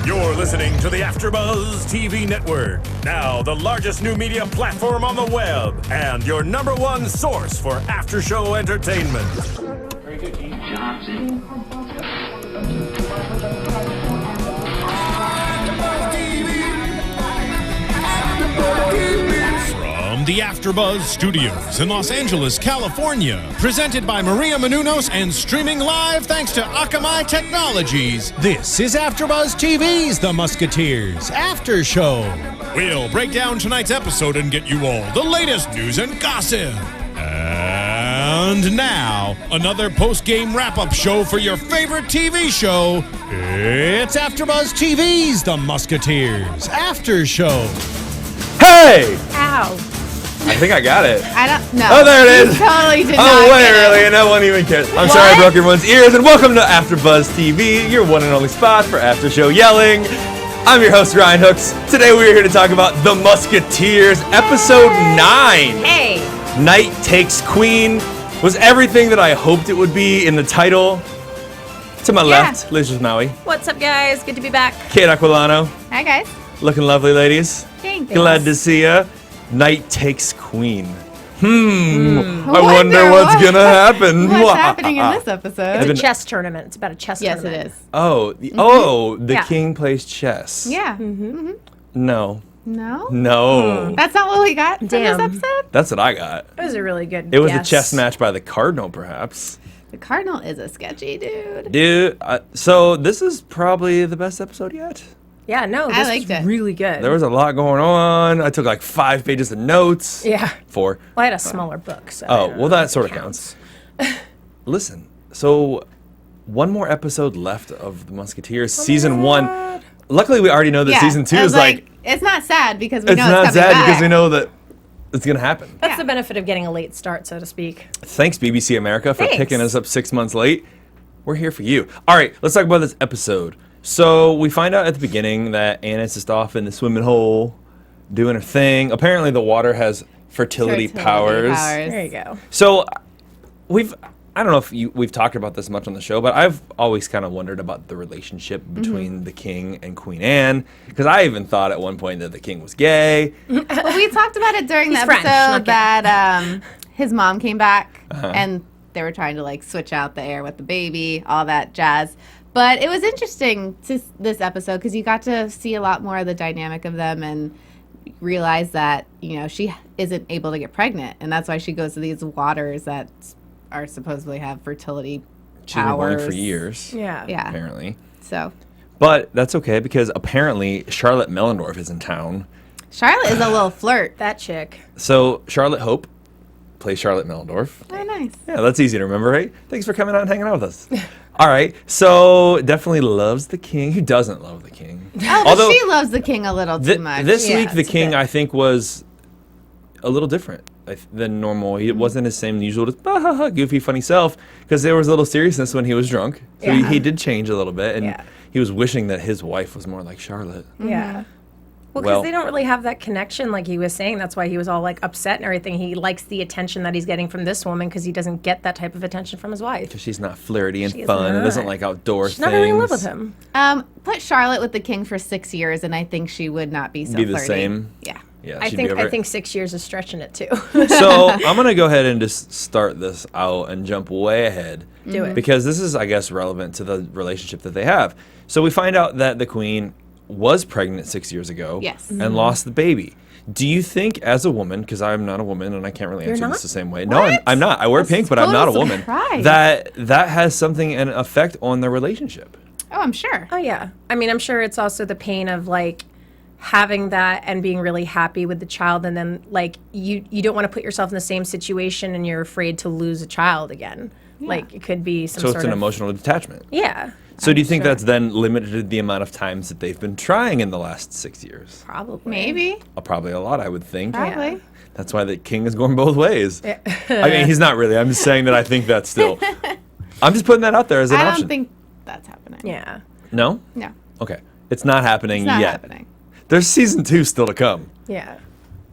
You're listening to the AFTERBUZZ TV network, now the largest new media platform on the web, and your #1 source for after-show entertainment. Very good, Keith Johnson. From the AFTERBUZZ Studios in Los Angeles, California, presented by Maria Menounos and streaming live thanks to Akamai Technologies, this is AFTERBUZZ TV's The Musketeers After Show. We'll break down tonight's episode and get you all the latest news and gossip. And now, another post-game wrap-up show for your favorite TV show. It's AFTERBUZZ TV's The Musketeers After Show. Hey! Ow. I think I got it. I don't know. Oh, there it is. You totally did not Oh, wait, get really? it. And no one even cares. I'm sorry I broke everyone's ears, and welcome to AFTERBUZZ TV, your one and only spot for after show yelling. I'm your host, Ryan Hooks. Today we're here to talk about The Musketeers, episode 9. Hey. Knight Takes Queen was everything that I hoped it would be in the title. To my left, Liz Rishmawy. What's up, guys? Good to be back. Kate Aquillano. Hi, guys. Looking lovely, ladies. Thanks. Glad to see ya. Knight Takes Queen. I Wonder wonder what's what- gonna happen. What's happening in this episode? It's a chess tournament. It's about a chess Yes, tournament. it is. Oh, the Yeah. king plays chess. Yeah. No. No? No. That's not what we got from Damn. this episode? That's what I got. It was a really good It was guess. a chess match by the Cardinal, perhaps. The Cardinal is a sketchy dude. Dude, so this is probably the best episode yet. Yeah, no, I this liked was it. really good. There was a lot going on. I took like 5 pages of notes. Yeah. 4. Well, I had a smaller book, so. I Oh, don't well, know that if sort of it counts. Listen, so one more episode left of The Musketeers, season 1. Luckily, we already know that Yeah. season 2 I was is like it's not sad because we it's know not it's coming sad back. because we know that it's going to happen. That's Yeah. the benefit of getting a late start, so to speak. Thanks, BBC America, for Thanks. picking us up 6 months late. We're here for you. All right, let's talk about this episode. So we find out at the beginning that Anna's just off in the swimming hole doing her thing. Apparently, the water has fertility powers. There you go. So I don't know if we've talked about this much on the show, but I've always kind of wondered about the relationship between the king and Queen Anne, because I even thought at one point that the king was gay. Well, we talked about it during the He's French, episode not gay. that his mom came back Uh-huh. and they were trying to like switch out the air with the baby, all that jazz. But it was interesting to this episode because you got to see a lot more of the dynamic of them and realize that, you know, she isn't able to get pregnant. And that's why she goes to these waters that are supposedly have fertility She's been going powers. for years, Yeah. Yeah. apparently. So But that's okay, because apparently Charlotte Mellendorf is in town. Charlotte is a little flirt. That chick. So Charlotte Hope plays Charlotte Mellendorf. Oh, nice. Yeah, that's easy to remember, right? Thanks for coming out and hanging out with us. All right, so definitely loves the king. Who doesn't love the king? Oh, but she loves the king a little too much. This Yeah, week, the it's a king, bit. I think, was a little different than normal. He wasn't his same usual just, goofy, funny self, because there was a little seriousness when he was drunk. So Yeah. he did change a little bit, and Yeah. he was wishing that his wife was more like Charlotte. Yeah. Well, because Well- they don't really have that connection, like he was saying. That's why he was all like upset and everything. He likes the attention that he's getting from this woman because he doesn't get that type of attention from his wife. Because she's not flirty and She is fun and doesn't not. like outdoor She's things. not really in love with him. Put Charlotte with the king for 6 years, and I think she would not be so Be the flirty. same? Yeah. Yeah, I she'd be over it. think 6 years is stretching it too. So I'm gonna go ahead and just start this out and jump way ahead. Do it. Because this is, I guess, relevant to the relationship that they have. So we find out that the queen was pregnant 6 years ago. Yes. And lost the baby. Do you think, as a woman, because I'm not a woman and I can't really answer not? this the same way. No, I'm not. I wear That's pink, but I'm not a total woman. surprise. That has something, an effect on their relationship. Oh, I'm sure. Oh yeah. I mean, I'm sure it's also the pain of like having that and being really happy with the child, and then like you don't want to put yourself in the same situation and you're afraid to lose a child again. Like it could be some So sort it's an of emotional detachment. Yeah. So do you think sure. that's then limited the amount of times that they've been trying in the last 6 years? Probably. Maybe. Probably a lot, I would think. Probably. That's why the king is going both ways. I mean, he's not really. I'm just saying that I think that's still. I'm just putting that out there as an I option. don't think that's happening. Yeah. No? No. Okay. It's not happening It's not yet. happening. There's season 2 still to come. Yeah.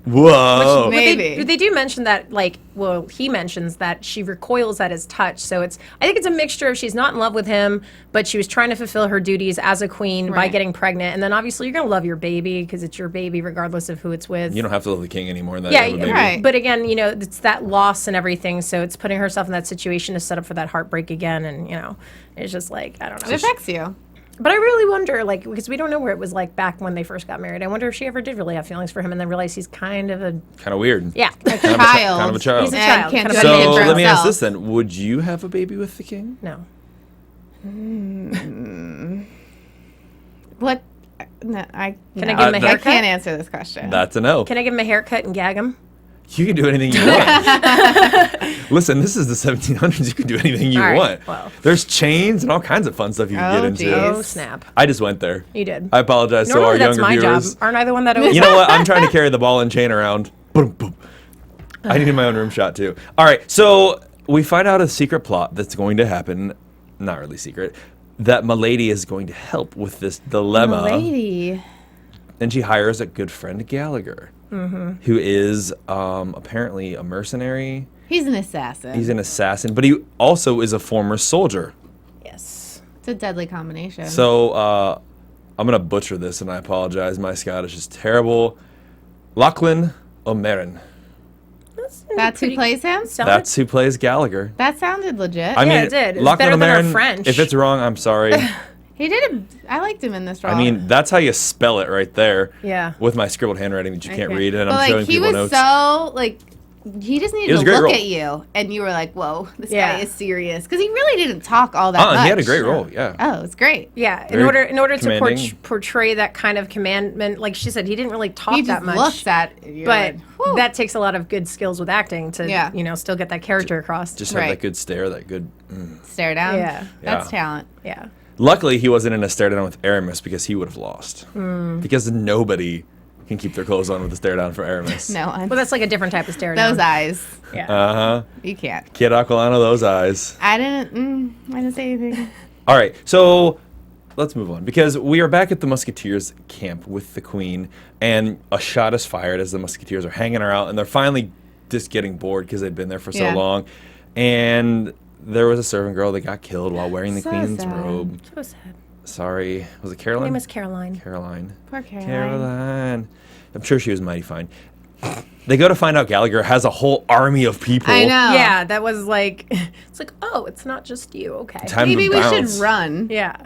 Whoa. But Maybe. they do mention that, like, well, he mentions that she recoils at his touch. So I think it's a mixture of she's not in love with him, but she was trying to fulfill her duties as a queen by Right. getting pregnant. And then obviously you're going to love your baby because it's your baby regardless of who it's with. You don't have to love the king anymore. That Yeah, you have a baby. right. But again, it's that loss and everything. So it's putting herself in that situation to set up for that heartbreak again. And, it's just like, I don't know. It affects you. But I really wonder, like, because we don't know where it was like back when they first got married. I wonder if she ever did really have feelings for him and then realized he's kind of a, Kind of weird. yeah. Child. kind of a child. He's a And child, can't kind do of So anything for let me ask himself. this then: would you have a baby with the king? No. What? No, I Can I give him a I haircut? can't answer this question. That's a no. Can I give him a haircut and gag him? You can do anything you want. Listen, this is the 1700s. You can do anything you All right, want. well. There's chains and all kinds of fun stuff you can Oh, get into. geez. Oh, snap. I just went there. You did. I apologize to Normally our that's younger my viewers. job. Aren't I the one that always... You know what? I'm trying to carry the ball and chain around. Boom, boom. I needed my own room shot too. All right, so we find out a secret plot that's going to happen. Not really secret. That Milady is going to help with this dilemma. Lady. And she hires a good friend, Gallagher, who is apparently a mercenary. He's an assassin. He's an assassin, but he also is a former soldier. Yes. It's a deadly combination. So I'm going to butcher this, and I apologize. My Scottish is terrible. Lachlan O'Meara. That's who pretty- plays him? That's who plays Gallagher. That sounded legit. I mean, it did. It was Lachlan better than our O'Meara, French. if it's wrong, I'm sorry. He did. I liked him in this role. I mean, that's how you spell it right there. Yeah. With my scribbled handwriting that you can't Okay. read, and But, I'm showing he people was notes. so he just It needed was to a great look role. at you, and you were like, "Whoa, this Yeah. guy is serious," because he really didn't talk all that much. He had a great role, yeah. Oh, it's great. Yeah, Very in order to commanding. portray that kind of commandment, like she said, he didn't really talk He that just much. looks at you, but whew. that takes a lot of good skills with acting to, Yeah. still get that character across. Just have Right. that good stare, that good. stare down. Yeah. That's Yeah. talent. Yeah. Luckily, he wasn't in a stare down with Aramis because he would have lost. Hmm. Because nobody can keep their clothes on with a stare down for Aramis. No one. Well, that's like a different type of stare Those down. eyes. Yeah. Uh huh. You can't. Kid Aquillano, those eyes. I didn't say anything. All right, so let's move on because we are back at the Musketeers camp with the Queen, and a shot is fired as the Musketeers are hanging her out, and they're finally just getting bored because they've been there for so Yeah. long. And there was a servant girl that got killed while wearing the So Queen's sad. robe. So sad. Sorry, was it Her Caroline? name is Caroline. Caroline. Poor Caroline. Caroline. I'm sure she was mighty fine. They go to find out Gallagher has a whole army of people. I know. Yeah, that was like, it's like, oh, it's not just you. Okay. Time Maybe to we bounce. should run. Yeah.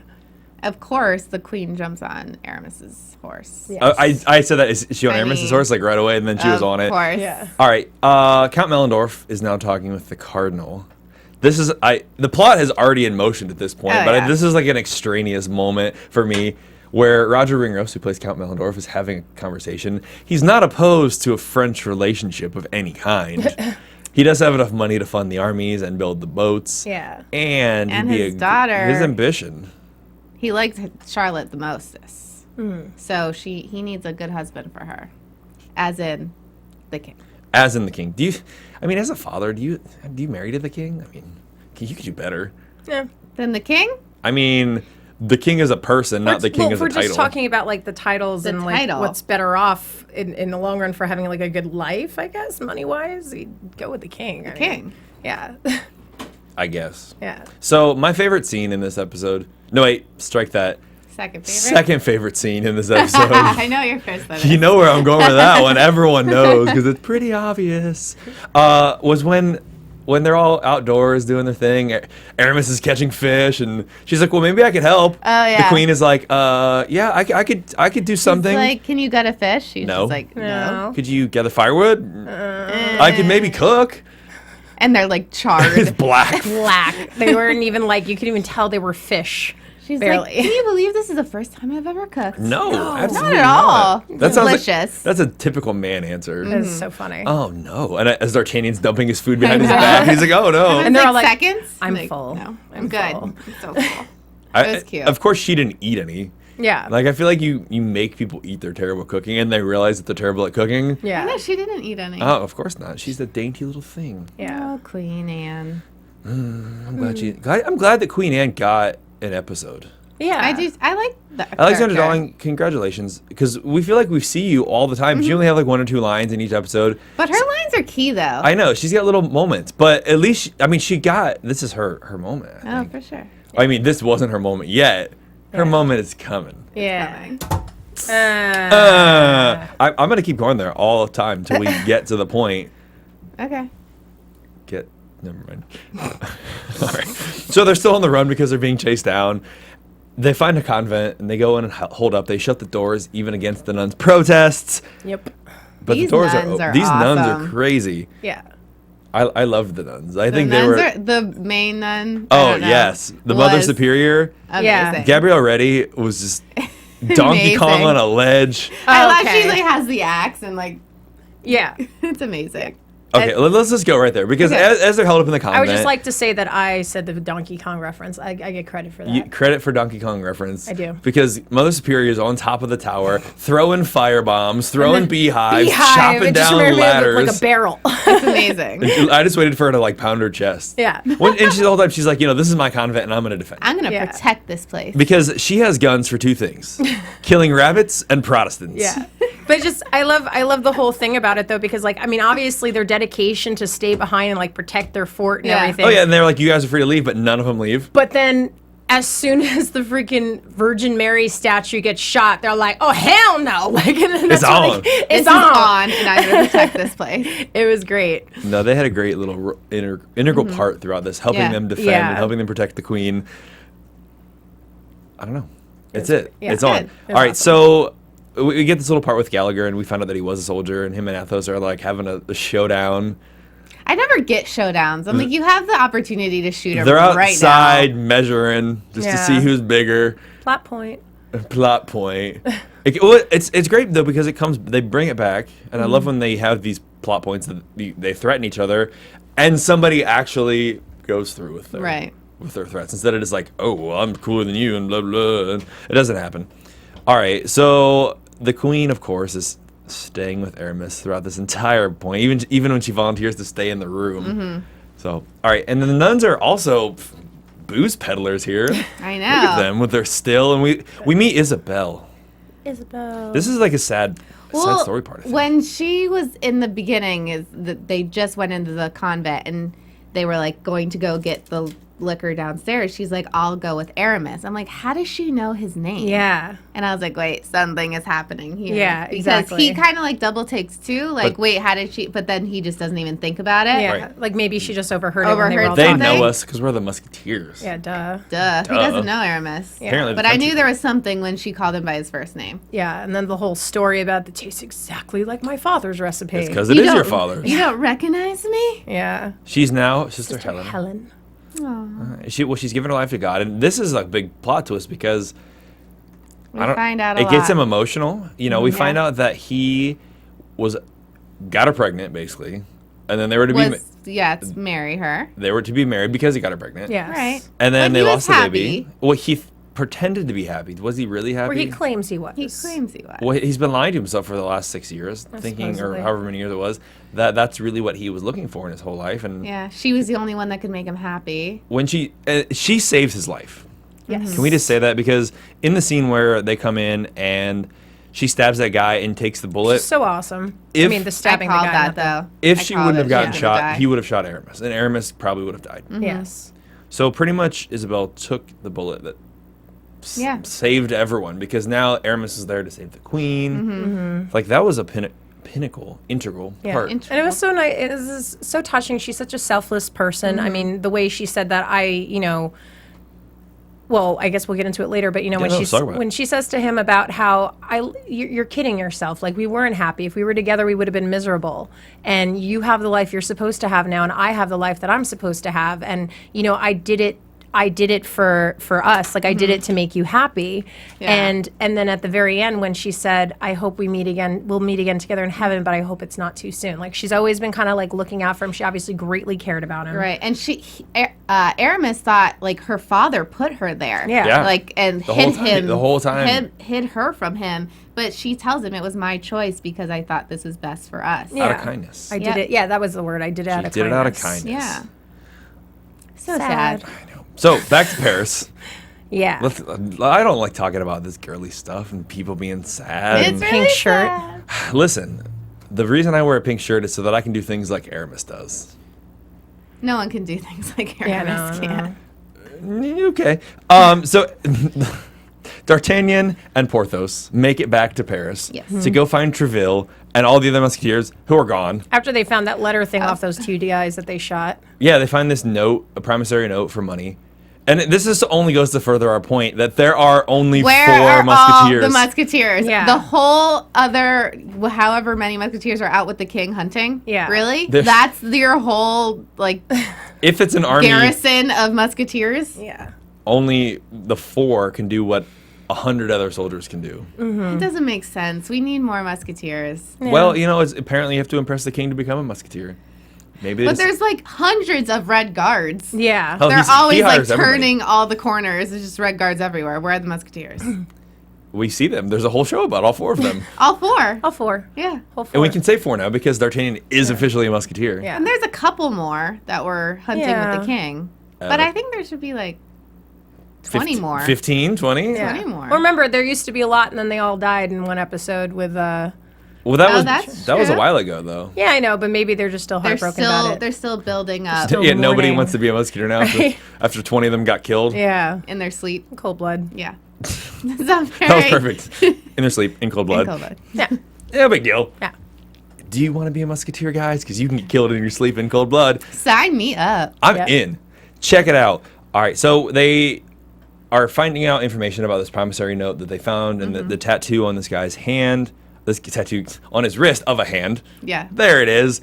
Of course, the Queen jumps on Aramis's horse. Yeah. I said that. Is she on I Aramis's mean, horse like right away, and then she was Of on it. course. Yeah. All right. Count Mellendorf is now talking with the Cardinal. This is the plot is already in motion at this point, Oh, but yeah. this is like an extraneous moment for me where Roger Ringross, who plays Count Mellendorf, is having a conversation. He's not opposed to a French relationship of any kind. He does have enough money to fund the armies and build the boats. Yeah. And, And he'd be his daughter. His ambition. He likes Charlotte the mostest. So he needs a good husband for her. As in the king. As in the king. As a father, do you marry to the king? I mean, you could do better. Yeah. Then the king? I mean, the king is a person, not the king well, as if a we're title. just talking about like the titles The and like title. what's better off in the long run for having like a good life, I guess, money wise, you'd go with the king. I mean, King. Yeah. I guess. Yeah. So my favorite scene in this episode. No, wait, strike that. Second favorite? Second favorite scene in this episode. I know your first one. You know where I'm going with that one. Everyone knows because it's pretty obvious. Was when they're all outdoors doing their thing. Aramis is catching fish, and she's like, "Well, maybe I could help." Oh, yeah. The Queen is like, "Yeah, I could do something. He's like, can you gut a fish? She's No. just like, no. Could you gather firewood? I could maybe cook." And they're like It's charred. black. Black. They weren't even like, you could even tell they were fish. She's Barely. like, can you believe this is the first time I've ever cooked? No, absolutely Not at all. That sounds like Delicious. that's a typical man answer. It's so funny. Oh no! And as D'Artagnan's dumping his food behind his back, he's like, "Oh no!" And And they're they're all like, seconds? I'm Like, full. No, I'm I'm good. full. It's so cool. I- It was cute. Of course, she didn't eat any. Yeah. Like I feel like you make people eat their terrible cooking, and they realize that they're terrible at cooking. yeah. No, she didn't eat any. Oh, of course not. She's a dainty little thing. Yeah. Oh, Queen Anne. I'm glad I'm glad that Queen Anne got an episode. Yeah. I like the Alexander character. Darling, congratulations, because we feel like we see you all the time. But you only have like 1 or 2 lines in each episode. But her lines are key, though. I know she's got little moments, but at least she got this is her moment. I think. For sure. I mean, this wasn't her moment yet. Her moment is coming. Yeah. I'm gonna keep going there all the time until we get to the point. Okay. Never mind. All right. So they're still on the run because they're being chased down. They find a convent and they go in and hold up. They shut the doors even against the nuns' protests. Yep. But These the doors nuns are these nuns awesome. are crazy. Yeah. I loved the nuns. I The think they nuns were. are the main nun. I Oh don't know, yes, the Mother was Superior. Amazing. Yeah. Gabrielle Reddy was just Donkey Kong Amazing. on a ledge. I love Okay. she like has the axe and like Yeah. it's amazing. Okay, let's just go right there because Okay. as they're held up in the convent, I would just like to say that I said the Donkey Kong reference. I get credit for that. credit for Donkey Kong reference. I do. Because Mother Superior is on top of the tower, throwing fire bombs, throwing beehives, Beehive, chopping it just down reminded me of, ladders. like a barrel. It's amazing. I just waited for her to like pound her chest. Yeah. And she's the whole time she's like, this is my convent and I'm gonna defend it. I'm gonna Yeah. protect this place. Because she has guns for 2 things: killing rabbits and Protestants. Yeah. But just I love the whole thing about it though, because like obviously their dedication to stay behind and like protect their fort and Yeah. everything. Oh yeah, and they're like, you guys are free to leave, but none of them leave. But then as soon as the freaking Virgin Mary statue gets shot, they're like, "Oh hell no!" Like, and then It's that's when on. It's This is on, and I'm gonna protect this place. It was great. No, they had a great little integral part throughout this, helping Yeah. them defend Yeah. and helping them protect the queen. I don't know. It's it. yeah. It's on. Good. It All right, was so we get this little part with Gallagher, and we find out that he was a soldier, and him and Athos are like having a showdown. I never get showdowns. I'm like, you have the opportunity to shoot him They're right outside now. measuring just to Yeah. see who's bigger. Plot point. Plot point. It's great though because they bring it back, and I love when they have these plot points that they threaten each other, and somebody actually goes through with their threats instead of just like, oh, well, I'm cooler than you and blah blah. And it doesn't happen. All right, so the queen, of course, is staying with Aramis throughout this entire point, even when she volunteers to stay in the room. Mm-hmm. So, all right, and then the nuns are also booze peddlers here. I Look at know. them with their still, and we meet Isabel. Isabel. This is like a sad story part. I think. When she was in the beginning, is that they just went into the convent and they were like going to go get the liquor downstairs. She's like, I'll go with Aramis. I'm like, how does she know his name? Yeah. And I was like, wait, something is happening here. Yeah, because exactly. he kind of like double takes too. Like, But- wait, how did she? But then he just doesn't even think about it. Yeah. Right. Like maybe she just overheard it when they were all Overheard They talking. something. know us because we're the Musketeers. Yeah, duh. Duh. Who doesn't know Aramis? Yeah. Apparently, But I knew there was something when she called him by his first name. Yeah, and then the whole story about it tastes exactly like my father's recipe. It's because it is your don't- father's. You don't recognize me? Yeah. She's now Sister Helen. Helen. She's given her life to God, and this is a big plot twist because We find out a it gets lot. him emotional. We find out that he got her pregnant basically, and then they were to be marry her. they were to be married because he got her pregnant. Yes. Right. And then But they he was lost the baby. happy. Well, he pretended to be happy. Was he really happy? Where he claims he was. He claims he was. Well, he's been lying to himself for the last 6 years, thinking, or supposedly. however many years it was, that's really what he was looking for in his whole life. And Yeah, she was the only one that could make him happy. when she saves his life. Yes. Can we just say that? Because in the scene where they come in and she stabs that guy and takes the bullet, So awesome. If- I mean, the stabbing I called the guy. that though. if I she called wouldn't have it. gotten She was shot, gonna die. he would have shot Aramis, and Aramis probably would have died. Yes. So pretty much Isabel took the bullet that Yeah. saved everyone, because now Aramis is there to save the queen. Mm-hmm. Like, that was a pinnacle, integral Yeah. part. And it was so nice. It was so touching. She's such a selfless person. I mean, the way she said that, well, I guess we'll get into it later, but when let's talk about it. when she says to him about how you're kidding yourself, like we weren't happy. If we were together, we would have been miserable. And you have the life you're supposed to have now, and I have the life that I'm supposed to have. And I did it for us. Like I did it to make you happy. Yeah. And then at the very end when she said, I hope we'll meet again together in heaven, but I hope it's not too soon. Like she's always been kind of like looking out for him. She obviously greatly cared about him. Right, and Aramis thought like her father put her there. Yeah. Yeah. Like and The whole hid time- him the whole time. hid her from him. But she tells him it was my choice because I thought this was best for us. Yeah. Out of kindness. I did Yep. it. Yeah, that was the word. I did it out of did kindness. it out of kindness. Yeah. So Sad. sad. I know. So back to Paris. Yeah. I don't like talking about this girly stuff and people being sad. It's and- really Pink shirt. sad. Listen, the reason I wear a pink shirt is so that I can do things like Aramis does. No one can do things like Yeah, Aramis no. can. Okay. So D'Artagnan and Porthos make it back to Paris Yes. to go find Treville and all the other Musketeers who are gone. After they found that letter thing off those 2 guys that they shot. Yeah, they find this note, a promissory note for money. And this is only goes to further our point that there are only Where 4 are Musketeers. all the Musketeers? Yeah. The whole other, however many Musketeers are out with the king hunting? Yeah. Really? There's- That's your whole, like, If it's an army, garrison of Musketeers? Yeah. only the 4 can do what 100 other soldiers can do. It doesn't make sense. We need more Musketeers. Well, apparently you have to impress the king to become a Musketeer. Maybe But there's like hundreds of red guards. Yeah. Oh, They're he always like hires everybody. turning all the corners. There's just red guards everywhere. Where are the Musketeers? We see them. There's a whole show about all 4 of them. All 4. All 4. Yeah. Whole 4. And we can say 4 now because D'Artagnan is officially a Musketeer. Yeah. And there's a couple more that were hunting with Yeah. the king. But I think there should be like 20 more. 15, 20? Yeah. 20 more. Well, remember, there used to be a lot, and then they all died in one episode with. Well, that Oh, was that's that was a true. while ago, though. Yeah, I know, but maybe they're just still they're heartbroken about still it. they're still building up Still Yeah, nobody mourning. wants to be a Musketeer now Right. after 20 of them got killed. Yeah. in their sleep. Cold blood. Yeah. That That was perfect. In their sleep, in cold blood. Yeah. Yeah, big deal. Yeah. Do you want to be a Musketeer, guys? Because you can get killed in your sleep in cold blood. Sign me up. I'm Yep. in. Check it out. All right, so they are finding out information about this promissory note that they found and the tattoo on this guy's hand, this tattoo on his wrist of a hand. Yeah. There it is.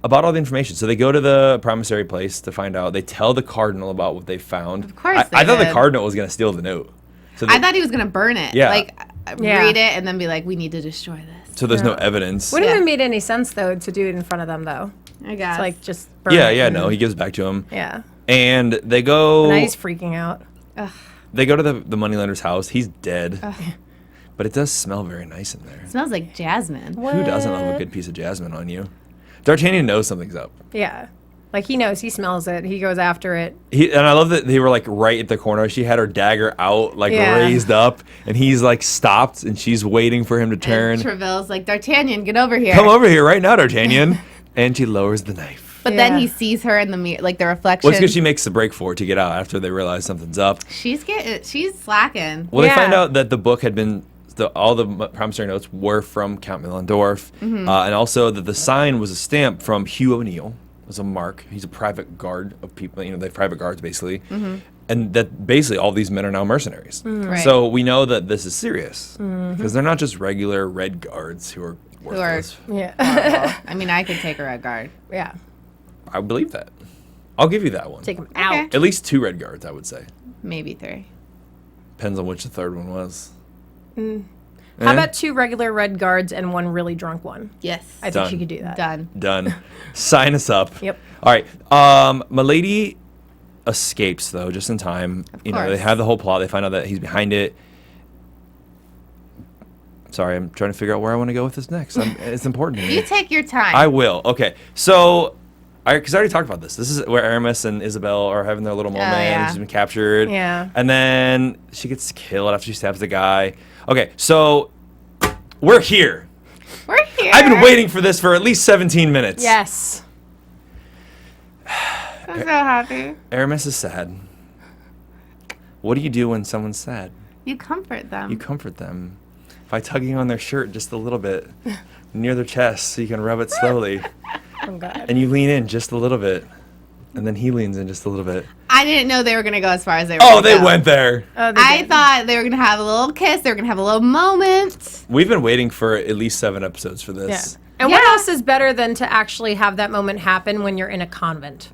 About all the information. So they go to the promissory place to find out. They tell the Cardinal about what they found. Of course I they thought the did. Cardinal was going to steal the note. So, I thought he was gonna burn it. Yeah. Like Yeah. read it and then be like, we need to destroy this. so there's no evidence. Wouldn't Yeah. have made any sense, though, to do it in front of them, though. I guess. It's like just burn Yeah, it yeah, and- no. He gives it back to him. Yeah. And they go. Now he's freaking out. They go to the moneylender's house. He's dead. But it does smell very nice in there. It smells like jasmine. Who doesn't love a good piece of jasmine on you? D'Artagnan knows something's up. Yeah. Like, he knows. He smells it. He goes after it. And I love that they were like right at the corner. She had her dagger out, like Yeah. raised up, and he's like stopped, and she's waiting for him to turn. And Treville's like, D'Artagnan, get over here. Come over here right now, D'Artagnan. And she lowers the knife. But Yeah. then he sees her in the mirror, like the reflection. Well, it's because she makes the break for it to get out after they realize something's up. She's slacking. Well, they Yeah. find out that the book had been, all the promissory notes were from Count Millendorf, and also that the sign was a stamp from Hugh O'Neill. It was a mark. He's a private guard of people. They have private guards basically, and that basically all these men are now mercenaries. Right. So we know that this is serious because they're not just regular red guards who are worthless. Yeah. I mean, I could take a red guard. Yeah. I believe that. I'll give you that one. Take him out. At least 2 red guards, I would say. Maybe 3. Depends on which the third one was. How about 2 regular red guards and 1 really drunk one? Yes. I think Done. she could do that. Done. Done. Sign us up. Yep. All right. Milady escapes though, just in time. They course. have the whole plot. They find out that he's behind it. Sorry, I'm trying to figure out where I want to go with this next. It's important to me. You take your time. I will. Okay. So, because I already talked about this. This is where Aramis and Isabel are having their little moment. yeah. She's been captured. Yeah. And then she gets killed after she stabs the guy. Okay, so we're here. We're here. I've been waiting for this for at least 17 minutes. Yes. I'm so happy. Aramis is sad. What do you do when someone's sad? You comfort them. You comfort them by tugging on their shirt just a little bit near their chest so you can rub it slowly. Oh, God. And you lean in just a little bit. And then he leans in just a little bit. I didn't know they were going to go as far as they were Oh, gonna they go. went there. Oh, they I did. thought they were going to have a little kiss. They were going to have a little moment. We've been waiting for at least 7 episodes for Yeah. this. And what Yeah. else is better than to actually have that moment happen when you're in a convent?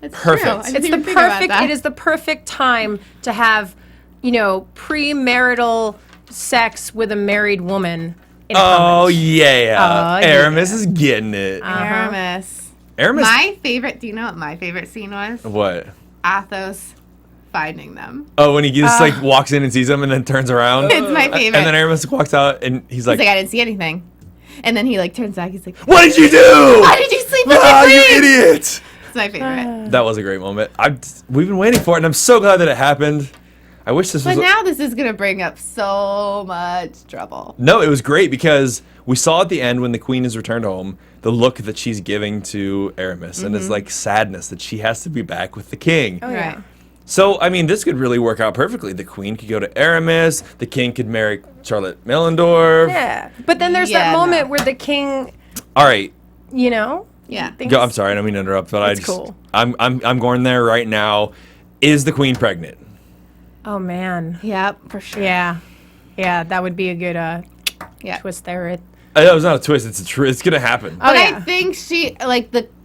It's Perfect. True. I didn't It's the even think about perfect. that. It is the perfect time to have, premarital sex with a married woman. In a Oh, convent. yeah. Oh, Aramis is getting it. Aramis. Aramis. My favorite. Do you know what my favorite scene was? What? Athos finding them. Oh, when he just walks in and sees them and then turns around. It's my favorite. And then Aramis walks out and he's like, He's like, I didn't see anything. And then he turns back. He's like, "What did you do? why did you sleep with Ah, your you queen? idiot!" It's my favorite. That was a great moment. We've been waiting for it, and I'm so glad that it happened. I wish this was... But now this is going to bring up so much trouble. No, it was great because we saw at the end when the queen is returned home, the look that she's giving to Aramis, and it's like sadness that she has to be back with the king. Oh, yeah. Right. So, I mean, this could really work out perfectly. The queen could go to Aramis, the king could marry Charlotte Mellendorf. Yeah. But then there's Yeah, that moment no. where the king, All right. you know? Yeah. thinks- I'm sorry, I don't mean to interrupt, but It's cool. I'm going there right now. Is the queen pregnant? Oh, man. Yep, for sure. Yeah. Yeah, that would be a good Yeah. twist there. That was not a twist. It's a it's gonna happen. Oh, But yeah. I think she,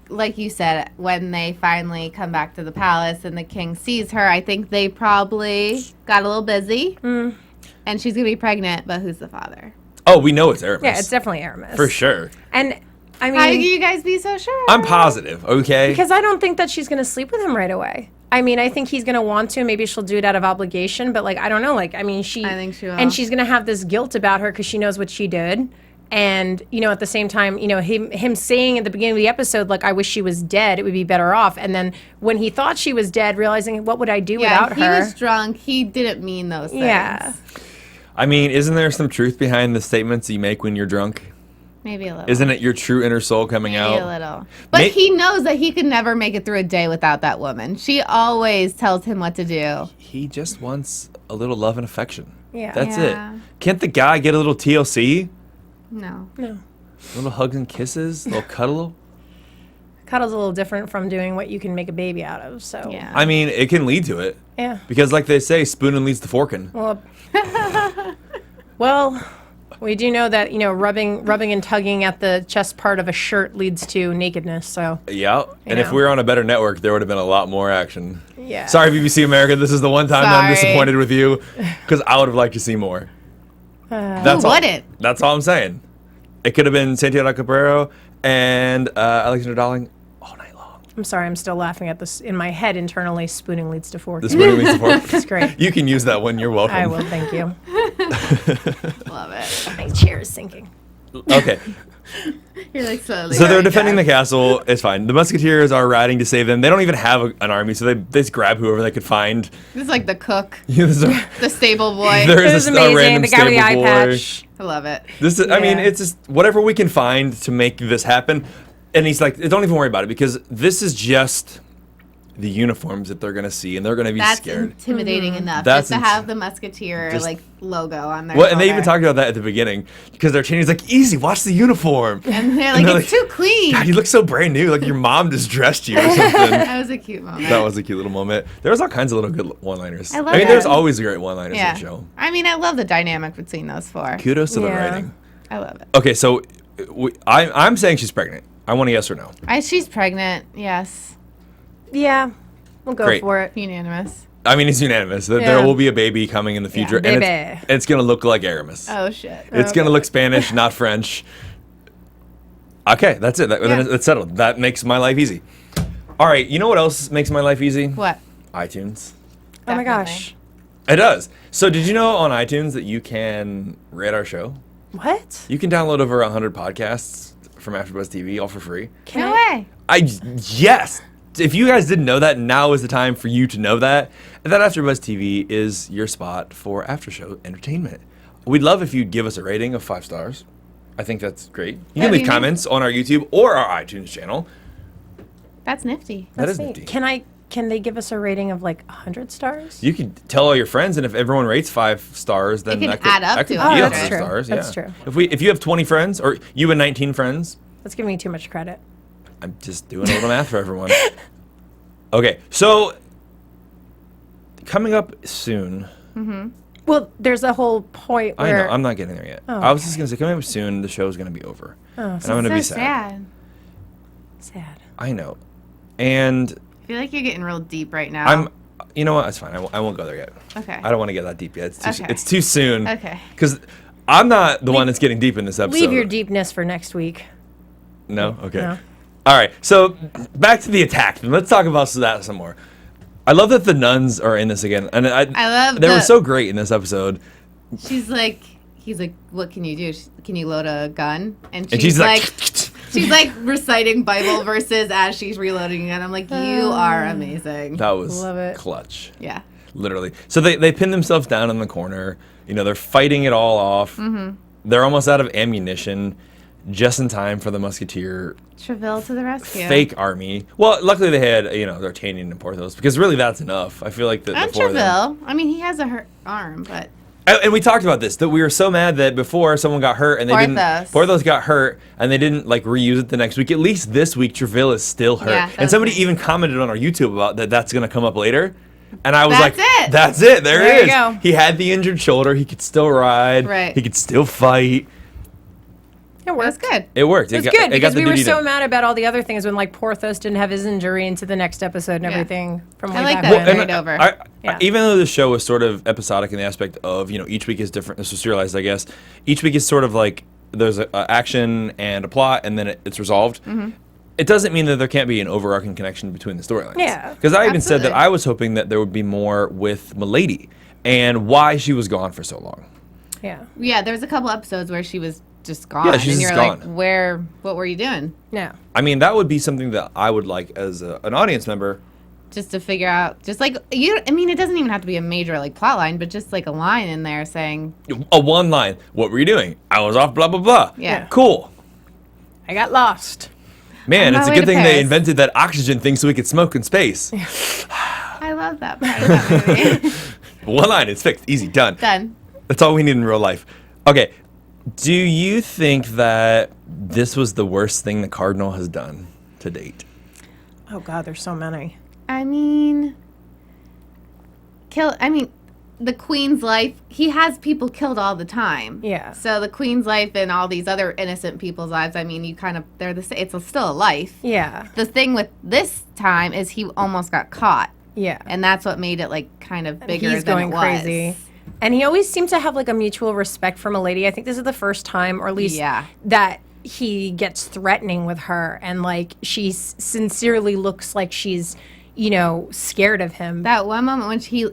like you said, when they finally come back to the palace and the king sees her, I think they probably got a little busy. And she's going to be pregnant, but who's the father? Oh, we know it's Aramis. Yeah, it's definitely Aramis. for sure. And, I mean... How can you guys be so sure? I'm positive. Okay. Because I don't think that she's going to sleep with him right away. I mean, I think he's going to want to. Maybe she'll do it out of obligation. But, like, I don't know. Like, I mean, I think she will. And she's going to have this guilt about her because she knows what she did. And, you know, at the same time, you know, him saying at the beginning of the episode, like, I wish she was dead. It would be better off. And then when he thought she was dead, realizing, what would I do without he her? was drunk. He didn't mean those things. Yeah. I mean, isn't there some truth behind the statements you make when you're drunk? Maybe a little. Isn't it your true inner soul coming Maybe out? a little. But May- he knows that he could never make it through a day without that woman. She always tells him what to do. He just wants a little love and affection. Yeah. That's Yeah. it. Can't the guy get a little TLC? No. No. A little hugs and kisses? A little cuddle? Cuddle's a little different from doing what you can make a baby out of. So, Yeah. I mean, it can lead to it. Yeah. Because like they say, spooning leads to forking. Well, we do know that, you know, rubbing and tugging at the chest part of a shirt leads to nakedness. So, Yeah. And if know. we were on a better network, there would have been a lot more action. yeah. Sorry, BBC America. This is the one time that I'm Sorry. disappointed with you because I would have liked to see more. That's Who all. wouldn't? That's all I'm saying. It could have been Santiago Cabrera and Alexander Darling all night long. I'm sorry, I'm still laughing at this in my head internally. Spooning leads to forking. This really leads to fork. It's great. You can use that one. You're welcome. I will, thank you. Love it. My chair is sinking. Okay. You're like slowly. So they're going defending down. the castle. It's fine. The Musketeers are riding to save them. They don't even have an army, so they just grab whoever they could find. This is like the cook, There's the stable boy. There It is was a amazing. random The guy with the eye stable boy. patch. I love it. This is, I mean, Yeah. it's just whatever we can find to make this happen. And he's like, don't even worry about it because this is just the uniforms that they're going to see and they're going to be That's scared. intimidating enough. That's just to have the musketeer just- like logo on their Well, and they even shoulder. talked about that at the beginning because they're changing. He's like, easy, watch the uniform. And they're like, they're it's too clean. God, you look so brand new. Like your mom just dressed you or something. That was a cute moment. That was a cute little moment. There was all kinds of little good one-liners. I love mean, that. there's always great one-liners Yeah. in the show. I mean, I love the dynamic between those four. Kudos to the Yeah. writing. I love it. Okay, so I'm saying she's pregnant. I want a yes or no. She's pregnant. Yes. Yeah, we'll go Great. for it. Unanimous. I mean, it's unanimous. There Yeah. will be a baby coming in the future, and baby. it's going to look like Aramis. Oh shit. It's going to look Spanish, not French. Okay, that's it. Yeah. It's settled. That makes my life easy. All right, you know what else makes my life easy? What? iTunes. Oh my Definitely. gosh. It does. So did you know on iTunes that you can rate our show? What? You can download over 100 podcasts from AfterBuzz TV, all for free. No way. Yes. If you guys didn't know that, now is the time for you to know that. And that AfterBuzz TV is your spot for after-show entertainment. We'd love if you'd give us a rating of 5 stars. I think that's great. You can That'd leave be comments on our YouTube or our iTunes channel. That's nifty. That is Neat. nifty. Can they give us a rating of like 100 stars? You could tell all your friends, and if everyone rates 5 stars, then can that could add up that to could Oh, be that's 100 true. stars. That's Yeah. true. If you have 20 friends, or you and 19 friends, That's giving me too much credit. I'm just doing a little math for everyone. Okay, so coming up soon. Well, there's a whole point I where know, I'm not getting there yet. Oh, I was just gonna say, coming up soon, the show's gonna be over, and I'm gonna be So sad. sad. I know, and I feel like you're getting real deep right now. I'm. You know what? That's fine. I won't go there yet. Okay. I don't want to get that deep yet. Okay. It's too soon. Okay. Because I'm not the one that's getting deep in this episode. Leave your deepness for next week. No. Okay. No. All right. So back to the attack. Let's talk about that some more. I love that the nuns are in this again, and I love they were the- so great in this episode. He's like, what can you do? Can you load a gun? And And she's like, She's like reciting Bible verses as she's reloading, and I'm like, you are amazing. That was Love it. clutch. Yeah. Literally. So they pin themselves down in the corner. You know, they're fighting it all off. They're almost out of ammunition, just in time for the Musketeer Treville to the rescue. fake army. Well, luckily they had, D'Artagnan and Porthos, because really that's enough. I feel like that And before them. Treville. I mean, he has a hurt arm, but And we talked about this, that we were so mad that before someone got hurt and they Porthos. Porthos got hurt and they didn't like reuse it the next week. At least this week, Treville is still hurt. Yeah, that and was somebody nice. even commented on our YouTube about that's going to come up later. And I was That's like, it. that's it. There There it you is. go. He had the injured shoulder. He could still ride. Right. He could still fight. It that's worked. good. It worked. It was good because we were so mad about all the other things when like Porthos didn't have his injury into the next episode and Yeah. everything from I way like back that. when. Carried over. Yeah. Even though the show is sort of episodic in the aspect of, each week is different, this was serialized, I guess. Each week is sort of like there's a action and a plot, and then it's resolved. It doesn't mean that there can't be an overarching connection between the storylines. Yeah, Because I even said that absolutely. I was hoping that there would be more with Milady and why she was gone for so long. Yeah. Yeah, there was a couple episodes where she was just gone. Yeah, she's and you're just like, gone. what were you doing? Yeah. I mean, that would be something that I would like as an audience member. Just to figure out, just like, I mean, it doesn't even have to be a major like plot line, but just like a line in there saying, A one line. What were you doing? I was off, blah, blah, blah. Yeah. Cool. I got lost. Man, On my it's a way good to thing they Paris. invented that oxygen thing so we could smoke in space. I love that part of that movie. One line, it's fixed. Easy, done. Done. That's all we need in real life. Okay. Do you think that this was the worst thing the Cardinal has done to date? Oh God, there's so many. I mean, the Queen's life, he has people killed all the time. Yeah. So the Queen's life and all these other innocent people's lives, I mean, they're the same. It's still a life. Yeah. The thing with this time is he almost got caught. Yeah. And that's what made it like kind of bigger He's than going it was. crazy. And he always seemed to have like a mutual respect for Milady. I think this is the first time, or at least Yeah. that he gets threatening with her, and like she sincerely looks like she's, scared of him. That one moment when he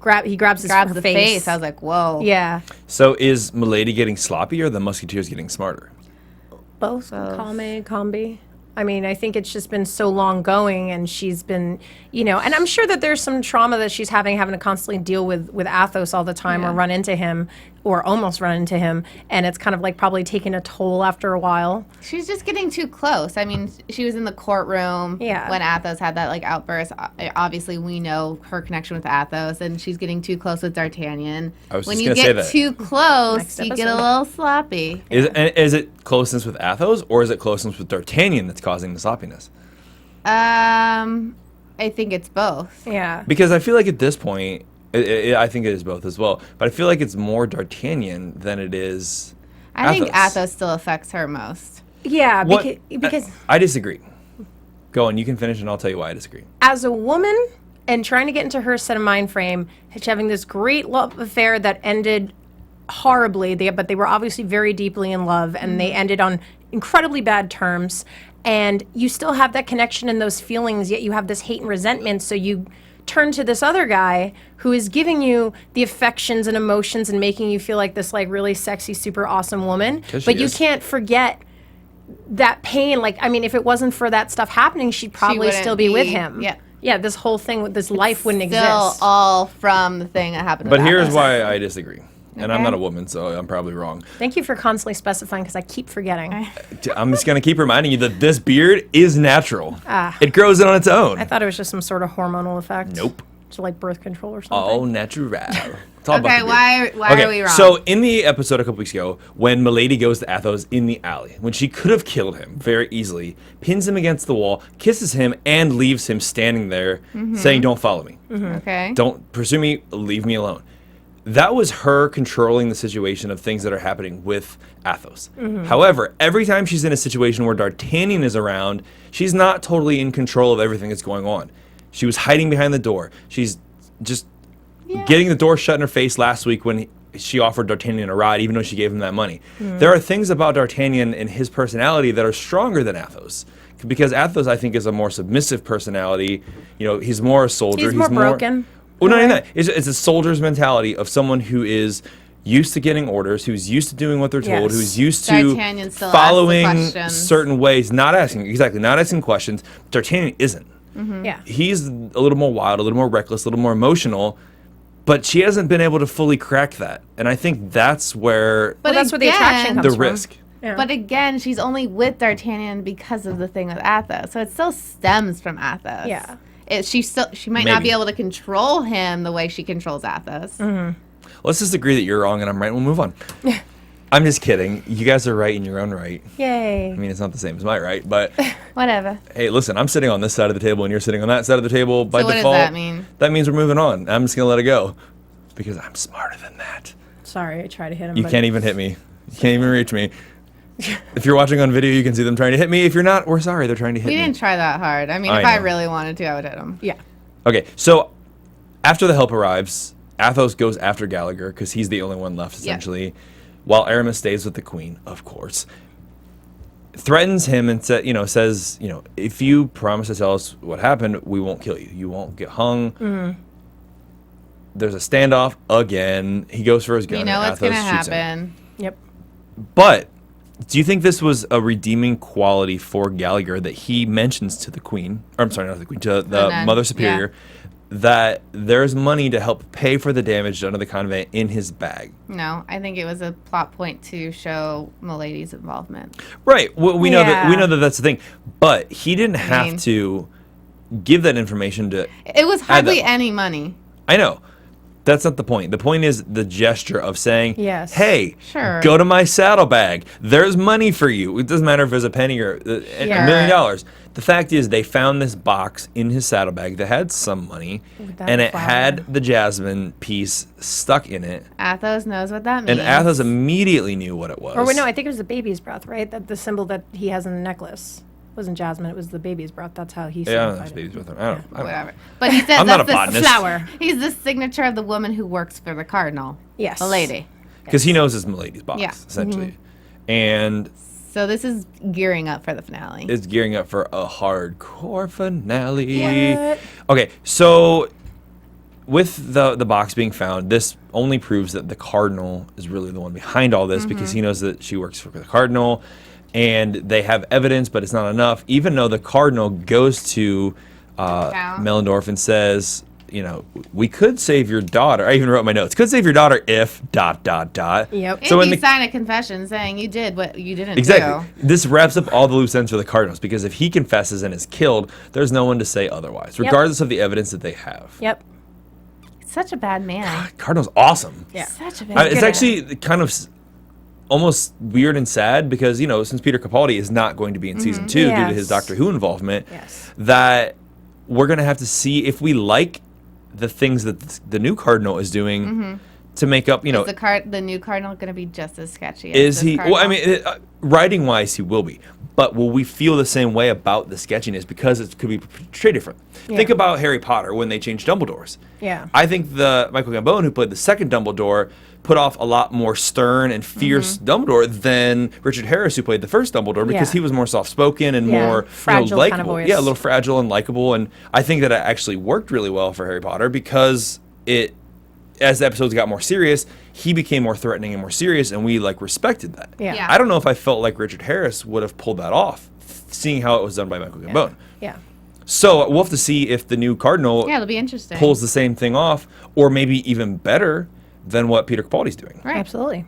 grabs grabs her the face. face, I was like, whoa. Yeah. So is Milady getting sloppy or the Musketeers getting smarter? Both. Combi. I mean, I think it's just been so long going, and she's been, and I'm sure that there's some trauma that she's having to constantly deal with Athos all the time, or run into him, or almost run into him, and it's kind of like probably taking a toll after a while. She's just getting too close. I mean, she was in the courtroom when Athos had that like outburst. Obviously, we know her connection with Athos, and she's getting too close with D'Artagnan. I was when just you gonna say get that. too close, Next you get a episode. little sloppy. Is it closeness with Athos or is it closeness with D'Artagnan that's causing the sloppiness? I think it's both. Yeah. Because I feel like at this point, I think it is both as well, but I feel like it's more D'Artagnan than it is I think Athos. Athos still affects her most. Yeah, What- because I disagree. Go on, you can finish and I'll tell you why I disagree. as a woman and trying to get into her set of mind frame, having this great love affair that ended horribly, but they were obviously very deeply in love, and they ended on incredibly bad terms, and you still have that connection and those feelings, yet you have this hate and resentment, so you turn to this other guy who is giving you the affections and emotions and making you feel like this like really sexy, super awesome woman, 'Cause she but you is. can't forget that pain. Like, I mean, if it wasn't for that stuff happening, she'd probably wouldn't still be with be- him. yeah. Yeah, this whole thing with this life wouldn't Still exist. all from the thing that happened. But with here's Athos. why I disagree. And I'm Okay. not a woman, so I'm probably wrong. Thank you for constantly specifying, because I keep forgetting. I'm just going to keep reminding you that this beard is natural. It grows in on its own. I thought it was just some sort of hormonal effect. Nope. So like birth control or something. All natural. It's all about Okay, the beard. why are we wrong? So in the episode a couple weeks ago, when Milady goes to Athos in the alley, when she could have killed him very easily, pins him against the wall, kisses him, and leaves him standing there saying, "Don't follow me. Okay. Don't pursue me. Leave me alone." That was her controlling the situation of things that are happening with Athos. However, every time she's in a situation where D'Artagnan is around, she's not totally in control of everything that's going on. She was hiding behind the door. She's just getting the door shut in her face last week when she offered D'Artagnan a ride, even though she gave him that money. There are things about D'Artagnan and his personality that are stronger than Athos. Because Athos, I think, is a more submissive personality. He's more a soldier. He's more broken. Well, not even that. It's a soldier's mentality of someone who is used to getting orders, who's used to doing what they're told, Yes. who's used D'Artagnan to still asks the following questions. certain ways, not asking questions. D'Artagnan isn't. Yeah. He's a little more wild, a little more reckless, a little more emotional, but she hasn't been able to fully crack that. And I think that's where But That's where the attraction comes the from. risk. Yeah. But again, she's only with D'Artagnan because of the thing with Athos. So it still stems from Athos. Yeah. She might not be Maybe. able to control him the way she controls Athos. Let's just agree that you're wrong and I'm right and we'll move on. I'm just kidding. You guys are right in your own right. Yay. I mean, it's not the same as my right, but Whatever. hey, listen, I'm sitting on this side of the table and you're sitting on that side of the table. By So what does default, that mean? That means we're moving on. I'm just going to let it go because I'm smarter than that. Sorry, I tried to hit him. You but can't even hit me. You can't even reach me. If you're watching on video, you can see them trying to hit me. If you're not, we're sorry. They're trying to hit We me. didn't try that hard. I mean, I if I know. really wanted to, I would hit him. Yeah. Okay, so after the help arrives, Athos goes after Gallagher because he's the only one left, essentially, while Aramis stays with the Queen, of course. Threatens him and says, if you promise to tell us what happened, we won't kill you. You won't get hung. There's a standoff again. He goes for his gun. You know and what's going to Athos shoots him. happen. Yep. But do you think this was a redeeming quality for Gallagher that he mentions to the Queen, or I'm sorry, not the Queen, to the nun, Mother Superior, that there's money to help pay for the damage done to the convent in his bag? No, I think it was a plot point to show Milady's involvement. Right. Well, we know Yeah. that that's the thing, but he didn't have mean- to give that information to. It was Add hardly that- any money. I know. That's not the point. The point is the gesture of saying, Yes. hey, Sure. go to my saddlebag. There's money for you. It doesn't matter if it's a penny or $1 million. The fact is they found this box in his saddlebag that had some money, that and it flower. had the jasmine piece stuck in it. Athos knows what that means. And Athos immediately knew what it was. Or wait, no, I think it was the baby's breath, right? That the symbol that he has in the necklace wasn't jasmine; it was the baby's breath. That's how he Yeah, I don't know. signified It's it. baby's breath. I don't know. Whatever. But he says I'm not that's a the botanist. flower. He's the signature of the woman who works for the Cardinal. Yes. The lady. Because he knows it's Milady's box, Yeah. essentially. And So this is gearing up for the finale. is gearing up for a hardcore finale. What? Okay, so with the box being found, this only proves that the Cardinal is really the one behind all this because he knows that she works for the Cardinal, and they have evidence, but it's not enough. Even though the Cardinal goes to Count. Mellendorf and says, we could save your daughter. I even wrote in my notes, could save your daughter if ... Yep. And So he in the signed a confession saying you did what you didn't Exactly. do. This wraps up all the loose ends for the Cardinals because if he confesses and is killed, there's no one to say otherwise, regardless of the evidence that they have. Yep. Such a bad man. Cardinal's awesome. Yeah. Such a bad man. It's actually kind of almost weird and sad because, since Peter Capaldi is not going to be in season 2 due to his Yes. Doctor Who involvement, Yes. that we're going to have to see if we like the things that the new Cardinal is doing to make up, Is the new Cardinal going to be just as sketchy? Is as this he? Cardinal? Well, I mean, writing wise, he will be. But will we feel the same way about the sketchiness because it could be portrayed different? Think about Harry Potter when they changed Dumbledore's. Yeah. I think the Michael Gambon, who played the second Dumbledore, put off a lot more stern and fierce Dumbledore than Richard Harris, who played the first Dumbledore, because Yeah. he was more soft-spoken and Yeah. more Fragile kind of likable. voice. Yeah, a little fragile and likable. And I think that it actually worked really well for Harry Potter because as the episodes got more serious, he became more threatening and more serious, and we respected that. Yeah. Yeah. I don't know if I felt like Richard Harris would have pulled that off, seeing how it was done by Michael Gambon. Yeah. So we'll have to see if the new Cardinal Yeah, it'll be interesting. pulls the same thing off, or maybe even better than what Peter Capaldi's doing. Right. Absolutely.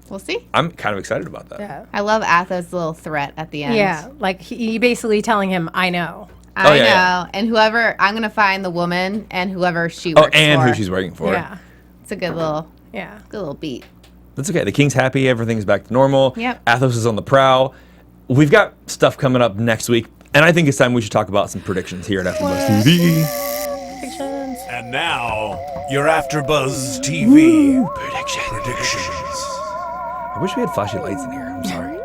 We'll see. I'm kind of excited about that. Yeah. I love Athos' little threat at the end. Yeah. Like he basically telling him, "I know." I know. yeah, yeah. And whoever, I'm going to find the woman and whoever she Oh, works and for. who she's working for. Yeah. It's a good little beat. That's okay. The king's happy. Everything's back to normal. Yep. Athos is on the prowl. We've got stuff coming up next week, and I think it's time we should talk about some predictions here at AfterBuzz TV. Predictions. And now, your AfterBuzz TV predictions. I wish we had flashy lights in here. I'm sorry.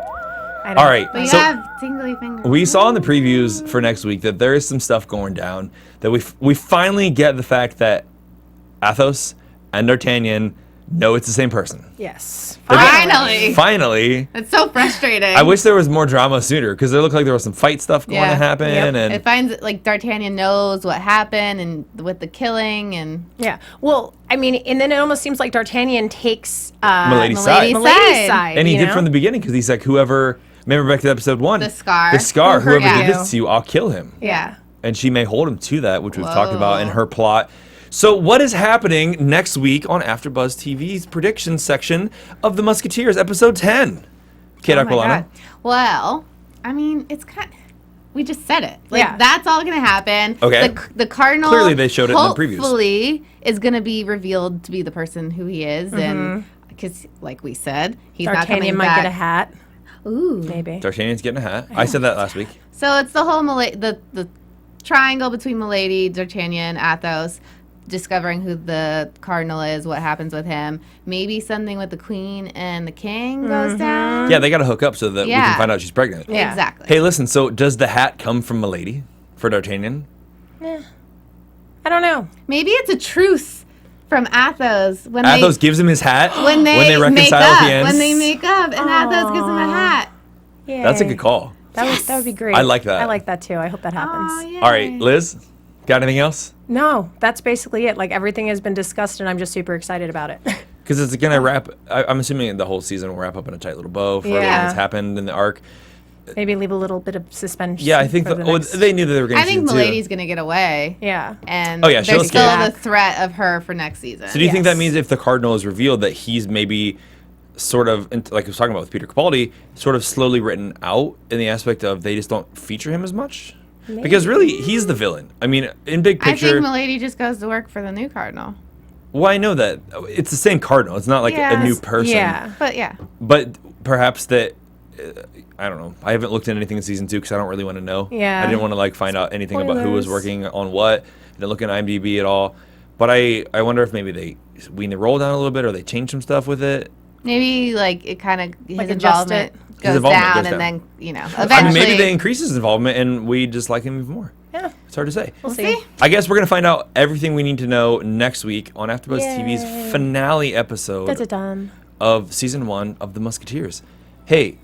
I know. All right. But you So have tingly fingers. we saw in the previews for next week that there is some stuff going down. That we finally get the fact that Athos and D'Artagnan No, it's the same person. Yes. Finally. It's so frustrating. I wish there was more drama sooner because it looked like there was some fight stuff going to happen. Yep. And it finds like D'Artagnan knows what happened and with the killing and yeah. Well, I mean, and then it almost seems like D'Artagnan takes Milady's side. And he did from the beginning because he's like, whoever. Remember back to episode 1. The Scar. Whoever did this to you, I'll kill him. Yeah. And she may hold him to that, which we've talked about in her plot. So what is happening next week on AfterBuzz TV's prediction section of The Musketeers, episode 10? Kate Aquillano. Well, I mean, it's kind of, we just said it. Like, that's all going to happen. Okay. The Cardinal, clearly they showed it in the previews. Hopefully is going to be revealed to be the person who he is. And because, like we said, he's not coming back. D'Artagnan might get a hat. Ooh. Maybe. D'Artagnan's getting a hat. I said that last week. So it's the whole the triangle between Milady, D'Artagnan, Athos, discovering who the Cardinal is, what happens with him. Maybe something with the Queen and the King goes down. Yeah, they got to hook up so that we can find out she's pregnant. Yeah. Exactly. Hey, listen, so does the hat come from Milady for D'Artagnan? I don't know. Maybe it's a truce from Athos. When Athos gives him his hat when they reconcile at the end. When they make up and Athos gives him a hat. Yay. That's a good call. That would be great. I like that. I like that too. I hope that happens. All right, Liz, got anything else? No, that's basically it. Like everything has been discussed, and I'm just super excited about it. Because it's gonna wrap. I'm assuming the whole season will wrap up in a tight little bow for everything that's happened in the arc. Maybe leave a little bit of suspense. Yeah, I think they knew that they were going to. I think Milady's going to get away. Yeah, and there's still the threat of her for next season. So do you think that means if the Cardinal is revealed that he's maybe sort of like I was talking about with Peter Capaldi, sort of slowly written out in the aspect of they just don't feature him as much? Maybe. Because really, he's the villain. I mean, in big picture, I think Milady just goes to work for the new Cardinal. Well, I know that it's the same Cardinal. It's not like a new person. Yeah, but perhaps that. I don't know. I haven't looked at anything in season 2 because I don't really want to know. Yeah. I didn't want to like find out anything about who was working on what. I didn't look at IMDb at all. But I wonder if maybe they wean the roll down a little bit or they change some stuff with it. Maybe like it kind of his involvement goes down and then eventually. I mean, maybe they increase his involvement and we just like him even more. Yeah. It's hard to say. We'll see. I guess we're going to find out everything we need to know next week on AfterBuzz TV's finale episode of season 1 of The Musketeers. Hey,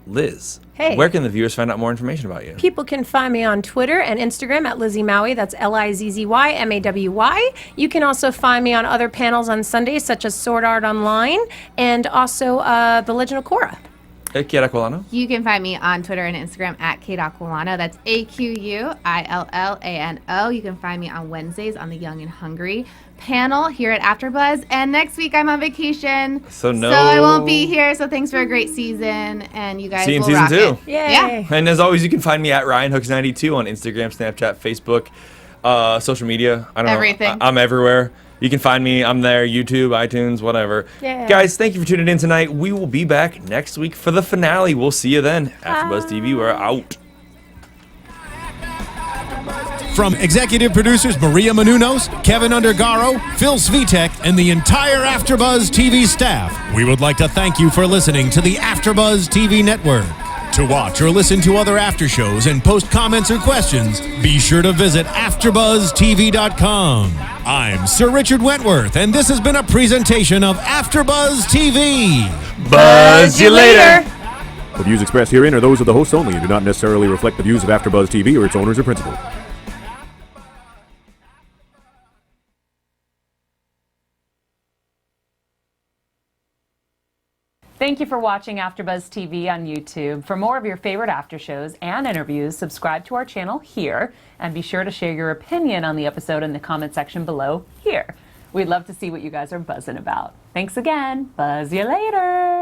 Liz, where can the viewers find out more information about you? People can find me on Twitter and Instagram at Lizzie Mawy. That's LIZZYMAWY. You can also find me on other panels on Sundays, such as Sword Art Online and also The Legend of Korra. Hey, Kate Aquillano. You can find me on Twitter and Instagram at Kate Aquillano. That's AQUILLANO. You can find me on Wednesdays on the Young and Hungry panel here at AfterBuzz. And next week I'm on vacation, so I won't be here. So thanks for a great season, and you guys see you in will season rock 2. It. Yay. Yeah. And as always, you can find me at RyanHooks92 on Instagram, Snapchat, Facebook, social media. I don't Everything. know. I'm everywhere. You can find me. I'm there. YouTube, iTunes, whatever. Yeah. Guys, thank you for tuning in tonight. We will be back next week for the finale. We'll see you then. AfterBuzz TV, we're out. From executive producers Maria Menounos, Kevin Undergaro, Phil Svitek, and the entire AfterBuzz TV staff, we would like to thank you for listening to the AfterBuzz TV network. To watch or listen to other after shows and post comments or questions, be sure to visit AfterBuzzTV.com. I'm Sir Richard Wentworth, and this has been a presentation of AfterBuzz TV. Buzz you later. The views expressed herein are those of the hosts only and do not necessarily reflect the views of AfterBuzz TV or its owners or principals. Thank you for watching AfterBuzz TV on YouTube. For more of your favorite after shows and interviews, subscribe to our channel here, and be sure to share your opinion on the episode in the comment section below here. We'd love to see what you guys are buzzing about. Thanks again. Buzz you later.